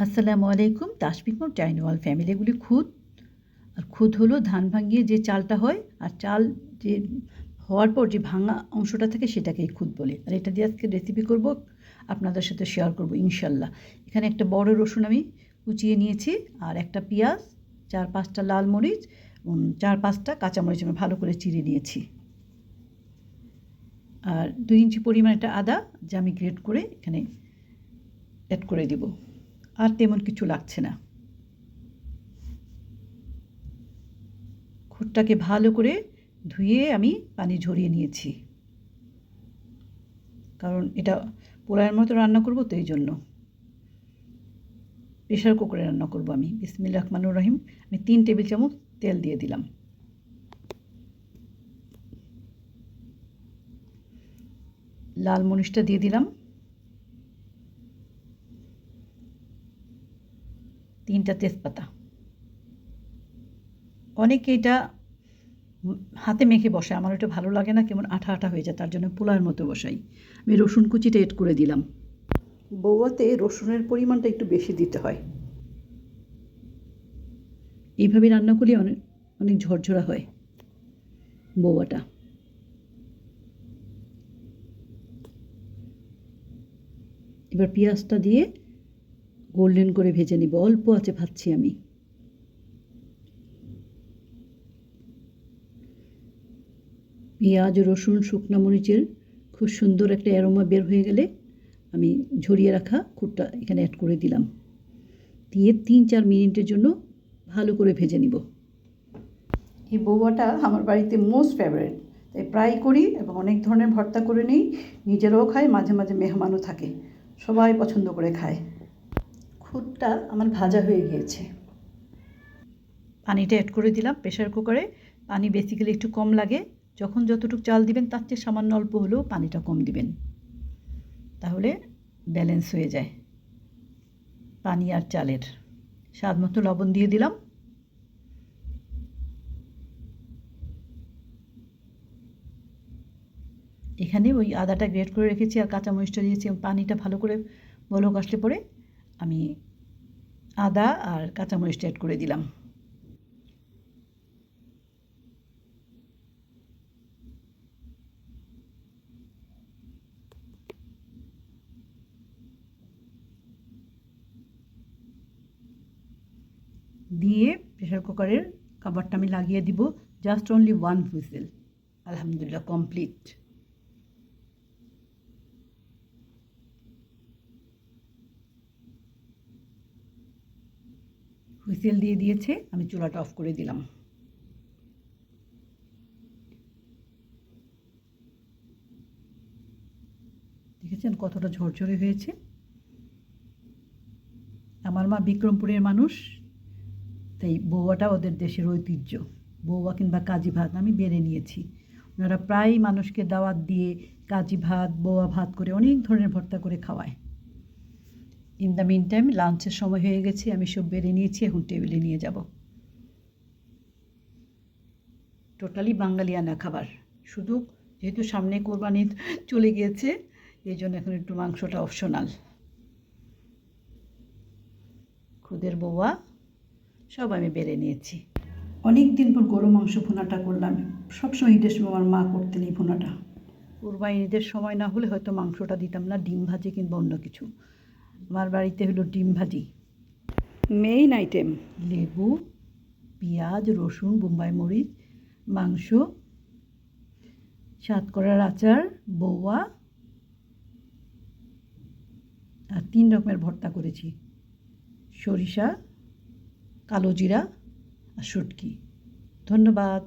আসসালামু আলাইকুম। তাসবিকম টাইনওয়াল ফ্যামিলিগুলি খুদ। আর খুদ হলো ধান ভাঙিয়ে যে চালটা হয়, আর চাল যে হওয়ার পর যে ভাঙা অংশটা থাকে সেটাকেই খুদ বলে। আর এটা দিয়ে আজকে রেসিপি করব, আপনাদের সাথে শেয়ার করব ইনশাল্লাহ। এখানে একটা বড় রসুন আমি কুচিয়ে নিয়েছি, আর একটা পেঁয়াজ, 4-5টা লাল মরিচ এবং 4-5টা কাঁচামরিচ আমি ভালো করে চিড়ে নিয়েছি। আর 2 ইঞ্চি পরিমাণ একটা আদা যা আমি গ্রেট করে এখানে অ্যাড করে দিব। আর তেমন কিছু লাগছে না। খুদটাকে ভালো করে ধুয়ে আমি পানি ঝরিয়ে নিয়েছি, কারণ এটা পোলাওয়ের মতো রান্না করব, তো এই জন্য প্রেশার কুকারে রান্না করব আমি। বিসমিল্লাহির রহমানির রহিম। আমি 3 টেবিল চামচ তেল দিয়ে দিলাম। লাল মরিচটা দিয়ে দিলাম, 3টা তেজপাতা। অনেকে এটা হাতে মেখে বসায়, আমার ওটা ভালো লাগে না, কেমন আঠা আঠা হয়ে যায়, তার জন্য পোলাওয়ের মতো বসাই। আমি রসুন কুচিটা এড করে দিলাম। বউয়াতে রসুনের পরিমাণটা একটু বেশি দিতে হয়, এইভাবে রান্না করলে অনেক অনেক ঝরঝরা হয় বউয়াটা। এবার পেঁয়াজটা দিয়ে গোল্ডেন করে ভেজে নিব, অল্প আছে ভাজছি আমি। পেঁয়াজ, রসুন, শুকনা মরিচের খুব সুন্দর একটা অ্যারোমা বের হয়ে গেলে আমি ঝরিয়ে রাখা খুদটা এখানে অ্যাড করে দিলাম। দিয়ে 3-4 মিনিটের জন্য ভালো করে ভেজে নিব। এই বউয়াটা আমার বাড়িতে মোস্ট ফেভারিট, তাই প্রায় করি এবং অনেক ধরনের ভর্তা করে নিই। নিজেরাও খাই, মাঝে মাঝে মেহমানও থাকে, সবাই পছন্দ করে খায়। খুদটা আমার ভাজা হয়ে গিয়েছে, পানিটা অ্যাড করে দিলাম প্রেশার কুকারে। পানি বেসিক্যালি একটু কম লাগে, যখন যতটুকু চাল দিবেন তার চেয়ে সামান্য অল্প হলেও পানিটা কম দিবেন, তাহলে ব্যালেন্স হয়ে যায় পানি আর চালের। স্বাদ মতো লবণ দিয়ে দিলাম। এখানে ওই আদাটা গ্রেট করে রেখেছি আর কাঁচামরিচটা দিয়েছি, পানিটা ভালো করে বলক আসলে পরে আমি আদা আর কাঁচামরিচটা অ্যাড করে দিলাম। দিয়ে প্রেশার কুকারের কভারটা আমি লাগিয়ে দিব। Just only 1 whistle. আলহামদুলিল্লাহ, কমপ্লিট। হুইসেল দিয়ে দিয়েছে, আমি চুলাটা অফ করে দিলাম। দেখেছেন কতটা ঝরঝরে হয়েছে। আমার মা বিক্রমপুরের মানুষ, তাই বউয়াটা ওদের দেশের ঐতিহ্য। বউয়া কিংবা কাজী ভাত আমি বেড়ে নিয়েছি। ওনারা প্রায় মানুষকে দাওয়াত দিয়ে কাজী ভাত, বউয়া ভাত করে অনেক ধরনের ভর্তা করে খাওয়ায়। ইন দ্য মিন টাইম লাঞ্চের সময় হয়ে গেছে, আমি সব বেড়ে নিয়েছি, এখন টেবিলে নিয়ে যাব। টোটালি বাঙালিয়ানা খাবার, শুধু যেহেতু সামনে কোরবানি চলে গিয়েছে এই জন্য এখন একটু মাংসটা অপশনাল। খুদের বউয়া সব আমি বেড়ে নিয়েছি। অনেক দিন পর গরু মাংস ভুনাটা করলাম। সবসময় ঈদের সময় আমার মা করতেন এই ভুনাটা। কোরবানি ঈদের সময় না হলে হয়তো মাংসটা দিতাম না, ডিম ভাজি কিংবা অন্য কিছু। আমার বাড়িতে হলো ডিম ভাজি মেইন আইটেম। লেবু, পেঁয়াজ, রসুন, বোম্বাই মরিচ, মাংস, সাতকরার আচার, বউয়া, আর 3 রকমের ভর্তা করেছি, সরিষা, কালো জিরা আর শুটকি। ধন্যবাদ।